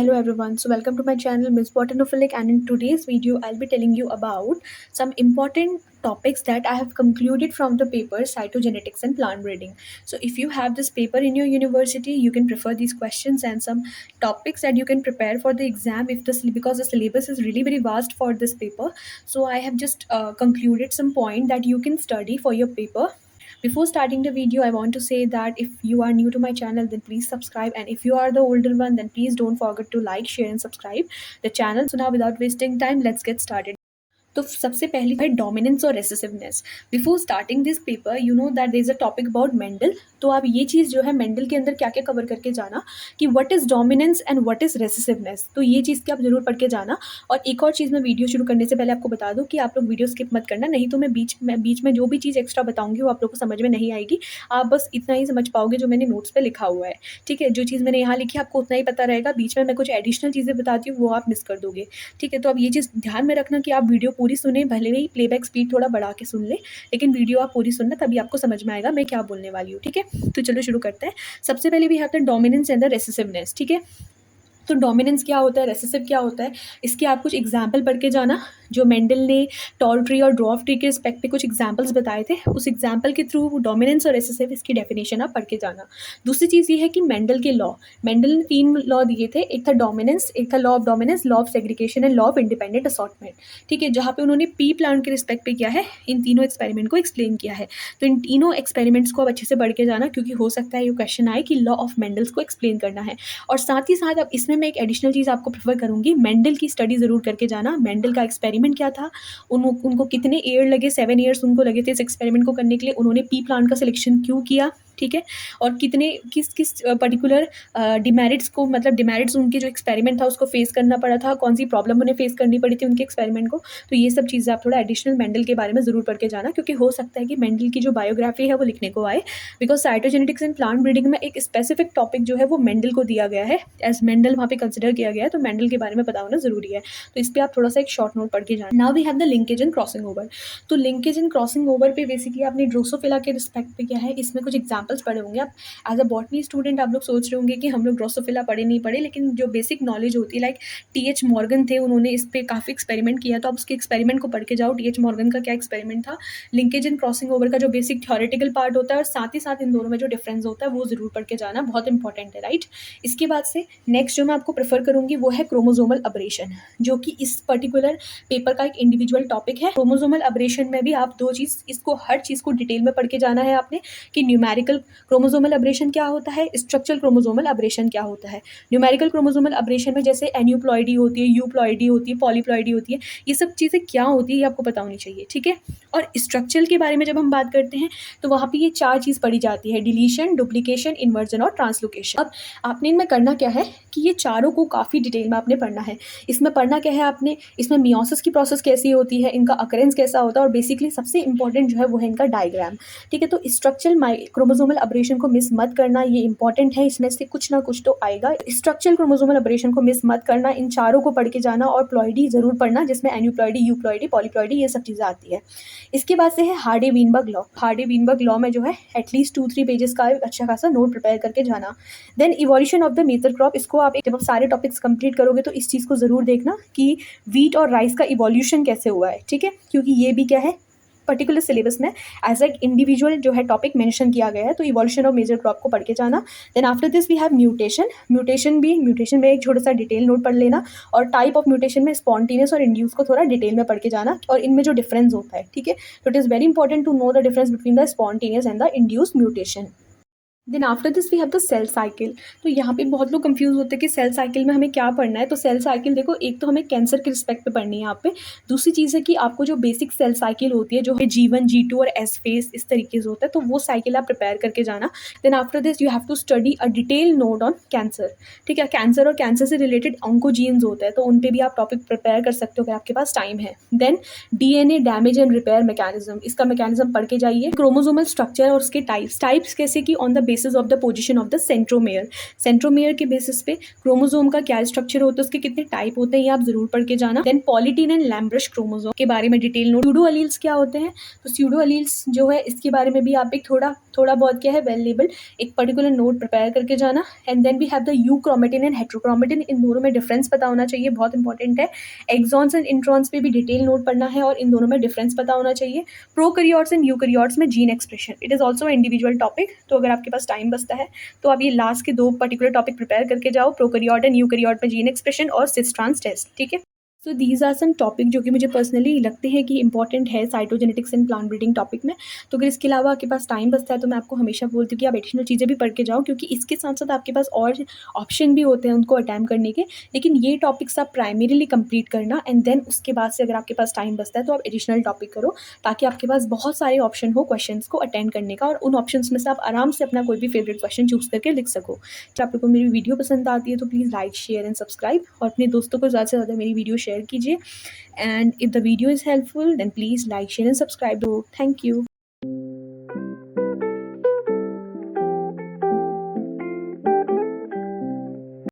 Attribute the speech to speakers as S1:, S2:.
S1: Hello everyone, so welcome to my channel Miss Botanophilic, and in today's video I'll be telling you about some important topics that I have concluded from the paper Cytogenetics and Plant Breeding. So if you have this paper in your university, you can prefer these questions and some topics that you can prepare for the exam because the syllabus is really very vast for this paper. So I have just concluded some point that you can study for your paper. Before starting the video, I want to say that if you are new to my channel, then please subscribe, and if you are the older one, then please don't forget to like, share and subscribe the channel. So now without wasting time, let's get started. तो सबसे पहली है dominance और recessiveness. Before starting this paper, you know that there is a topic about Mendel. तो आप ये चीज़ जो है मेंडल के अंदर क्या क्या कवर करके जाना कि what is dominance and what is recessiveness. तो ये चीज़ की आप जरूर पढ़ के जाना. और एक और चीज़ मैं वीडियो शुरू करने से पहले आपको बता दूँ कि आप लोग वीडियो स्किप मत करना, नहीं तो मैं बीच में जो भी चीज़ एक्स्ट्रा बताऊँगी वो आप लोग को समझ में नहीं आएगी. आप बस इतना ही समझ पाओगे जो मैंने नोट्स पर लिखा हुआ है. ठीक है, जो चीज़ मैंने यहाँ लिखी है आपको उतना ही पता रहेगा. बीच में मैं कुछ एडिशनल चीज़ें बताती हूँ वो आप मिस कर दोगे. ठीक है, तो अब ये चीज़ ध्यान में रखना कि आप वीडियो पूरी सुने, भले ही प्लेबैक स्पीड थोड़ा बढ़ा के सुन ले, लेकिन वीडियो आप पूरी सुनना, तभी आपको समझ में आएगा मैं क्या बोलने वाली हूँ. ठीक है, तो चलो शुरू करते हैं. सबसे पहले भी है द डोमिनेंस एंड द रेसेसिवनेस. ठीक है, तो डोमिनेंस क्या होता है, रेसेसिव क्या होता है, इसके आप कुछ एग्जाम्पल पढ़ के जाना. जो मेंडल ने टॉल ट्री और ड्वार्फ ट्री के रिस्पेक्ट पे कुछ एग्जाम्पल्स बताए थे, उस एग्जाम्पल के थ्रू डोमिनेंस और रेसेसिव इसकी डेफिनेशन आप पढ़ के जाना. दूसरी चीज़ ये है कि मेंडल के लॉ, मेंडल ने 3 लॉ दिए थे. एक था डोमिनेंस, एक था law of dominance, law of segregation and law of independent assortment. ठीक है, जहाँ पे उन्होंने पी प्लांट के रिस्पेक्ट पे किया है, इन तीनों एक्सपेरिमेंट को एक्सप्लेन किया है. तो इन तीनों एक्सपेरिमेंट्स को आप अच्छे से पढ़ के जाना, क्योंकि हो सकता है ये क्वेश्चन आए कि लॉ ऑफ मेंडल्स को एक्सप्लेन करना है. और साथ ही साथ अब इसमें मैं एक एडिशनल चीज़ आपको प्रेफर करूँगी, मेंडल की स्टडी ज़रूर करके जाना. मेंडल का एक्सपेरिमेंट क्या था, उनको कितने ईयर लगे, 7 ईयर्स उनको लगे थे इस एक्सपेरिमेंट को करने के लिए. उन्होंने पी प्लांट का सिलेक्शन क्यों किया, ठीक है, और किस पर्टिकुलर डिमेरिट्स को, मतलब डिमेरिट्स उनके जो एक्सपेरिमेंट था उसको फेस करना पड़ा था, कौन सी प्रॉब्लम उन्हें फेस करनी पड़ी थी उनके एक्सपेरिमेंट को. तो ये सब चीज़ें आप थोड़ा एडिशनल मेंडल के बारे में ज़रूर पढ़ के जाना, क्योंकि हो सकता है कि मेंडल की जो बायोग्राफी है वो लिखने को आए. Because cytogenetics and plant breeding में एक स्पेसिफिक टॉपिक जो है वो मेंडल को दिया गया है, एज मेंडल वहाँ पे कंसिडर किया गया है, तो मेंडल के बारे में पता होना ज़रूरी है. तो इस पर आप थोड़ा सा एक शॉर्ट नोट पढ़ के जाना. Now we have the linkage and crossing over. तो लिंकेज एंड क्रॉसिंग ओवर पे बेसिकली आपने ड्रोसोफिला के रिस्पेक्ट पे क्या है, इसमें कुछ एग्जाम्पल्स पढ़े होंगे. आप एज अ बॉटनी स्टूडेंट आप लोग सोच रहे होंगे कि हम लोग ड्रोसोफिला पढ़े नहीं पढ़े, लेकिन जो बेसिक नॉलेज होती है, लाइक टी.एच. मॉर्गन थे, उन्होंने इस पर काफ़ी एक्सपेरिमेंट किया, तो आप उसके एक्सपेरिमेंट को पढ़ के जाओ. टी.एच. मॉर्गन का क्या एक्सपेरिमेंट था, लिंकेज एंड क्रॉसिंग ओवर का जो बेसिक थ्योरेटिकल पार्ट होता है, और साथ ही साथ इन दोनों में जो डिफरेंस होता है वो ज़रूर पढ़ के जाना, बहुत इंपॉर्टेंट है. राइट, इसके बाद से नेक्स्ट जो मैं आपको प्रेफर करूँगी वो है क्रोमोजोमल अबरेशन, जो कि इस पर्टिकुलर पेपर का एक इंडिविजुअल टॉपिक है. क्रोमोजोमल अबरेशन में भी आप दो चीज़, इसको हर चीज़ को डिटेल में पढ़ के जाना है आपने, कि न्यूमेरिकल क्रोमोजोमल अबरेशन क्या होता है, स्ट्रक्चरल क्रोमोजोमल अबरेशन क्या होता है. न्यूमेरिकल क्रोमोजोमल अबरेशन में जैसे एन्यूप्लॉइडी होती है, यूप्लॉइडी होती है, पॉलीप्लॉइडी होती है, ये सब चीज़ें क्या होती है ये आपको पता होनी चाहिए. ठीक है, और स्ट्रक्चरल के बारे में जब हम बात करते हैं तो वहाँ पे ये 4 चीज़ पढ़ी जाती है, डिलीशन, डुप्लीकेशन, इन्वर्जन और ट्रांसलोकेशन. अब आपने इनमें करना क्या है कि ये चारों को काफ़ी डिटेल में आपने पढ़ना है. इसमें पढ़ना क्या है आपने, इसमें मियोसिस की प्रोसेस कैसी होती है, इनका अकरेंस कैसा होता है, और बेसिकली सबसे इंपॉर्टेंट जो है वो है इनका डायग्राम. ठीक है, तो स्ट्रक्चरल क्रोमोजोमल अबरेशन को मिस मत करना, ये इंपॉर्टेंट है, इसमें से कुछ ना कुछ तो आएगा. स्ट्रक्चरल क्रोमोजोमल अबरेशन को मिस मत करना, इन चारों को पढ़ के जाना, और प्लॉइडी जरूर पढ़ना जिसमें एन्यूप्लॉइडी, यूप्लॉइडी, पॉलीप्लॉइडी ये सब चीज़ें आती है. इसके बाद से है हार्डी-वीनबर्ग लॉ. हार्डी-वीनबर्ग लॉ में जो है एटलीस्ट 2-3 पेजेस का अच्छा खासा नोट प्रिपेयर करके जाना. Then evolution of the method crop, इसको आप जब आप सारे टॉपिक्स कंप्लीट करोगे तो इस चीज़ को ज़रूर देखना कि वीट और राइस का इवोल्यूशन कैसे हुआ है. ठीक है, क्योंकि ये भी क्या है पर्टिकुलर सिलेबस में एज एक इंडिविजुअल जो है टॉपिक मेंशन किया गया है. तो इवोल्यूशन ऑफ मेजर क्रॉप को पढ़ के जाना. Then after this we have mutation. Mutation में एक छोटा सा डिटेल नोट पढ़ लेना, और टाइप ऑफ म्यूटेशन में स्पॉन्टेनियस और इंड्यूस को थोड़ा डिटेल में पढ़ के जाना, और इनमें जो डिफरेंस होता है. ठीक है, तो it is very important to know the difference between the spontaneous and the induced mutation. Then after this we have the cell cycle. तो यहाँ पे बहुत लोग कंफ्यूज होते हैं कि सेल साइकिल में हमें क्या पढ़ना है. तो सेल साइकिल देखो, एक तो हमें कैंसर के रिस्पेक्ट पे पढ़नी है यहाँ पे. दूसरी चीज़ है कि आपको जो बेसिक सेल साइकिल होती है, जो है G1, G2 और S फेस, इस तरीके से होता है, तो वो साइकिल आप प्रिपेयर करके जाना. Then after this you have to study a detail note on cancer. ठीक है, कैंसर और कैंसर से रिलेटेड ऑन्कोजीन्स होते हैं, तो उन पर भी आप टॉपिक प्रिपेयर कर सकते हो अगर आपके पास टाइम है. Then DNA damage and repair mechanism, इसका मैकेनिज्म पढ़ के जाइए. क्रोमोजोमल स्ट्रक्चर और उसके टाइप्स कैसे कि on the basis of the position of the centromere. Centromere के बेसिस पे क्रोमोजोम का क्या स्ट्रक्चर होता है, उसके कितने टाइप होते हैं, ये आप जरूर पढ़ के जाना. Then polytene and lampbrush chromosome के बारे में डिटेल नोट. स्यूडो अलील्स क्या होते हैं, तो स्यूडो अलील्स जो है इसके बारे में भी आप एक थोड़ा थोड़ा बहुत क्या है, वेल लेबल्ड एक पर्टिकुलर नोट प्रिपेयर करके जाना। And then we have the euchromatin and heterochromatin, इन दोनों में डिफरेंस पता होना चाहिए, बहुत इंपॉर्टेंट है। एक्सॉन्स एंड इंट्रॉन्स पे भी डिटेल नोट पढ़ना है और इन दोनों में डिफरेंस पता होना चाहिए। प्रोकैरियोट्स एंड यूकैरियोट्स में gene expression, it is also individual topic. तो अगर आपके पास टाइम बचता है तो आप ये लास्ट के 2 पर्टिकुलर टॉपिक प्रिपेयर करके जाओ, प्रोकैरियोट एंड यूकैरियोट में जीन एक्सप्रेशन और सिस ट्रांस टेस्ट, ठीक है। So these are some topic जो कि मुझे पर्सनली लगते हैं कि इंपॉर्टेंट है cytogenetics and plant breeding topic में। तो अगर इसके अलावा आपके पास टाइम बचता है तो मैं आपको हमेशा बोलती हूँ कि आप एडिशनल चीज़ें भी पढ़ के जाओ, क्योंकि इसके साथ साथ आपके पास और ऑप्शन भी होते हैं उनको अटैम्प्ट करने के। लेकिन ये टॉपिक्स आप प्राइमरीली कंप्लीट करना, एंड देन उसके बाद से अगर आपके पास टाइम बचता है तो आप एडिशनल टॉपिक करो, ताकि आपके पास बहुत सारे ऑप्शन हो क्वेश्चंस को अटेंड करने का, और उन ऑप्शंस में से आप आराम से अपना कोई भी फेवरेट क्वेश्चन चूज करके लिख सको। तो आप लोगों को मेरी वीडियो पसंद आती है तो please like, share and subscribe, और अपने दोस्तों को ज़्यादा से ज़्यादा मेरी वीडियो शेयर कीजिए। And if the video is helpful, then please like, share and subscribe. Thank you.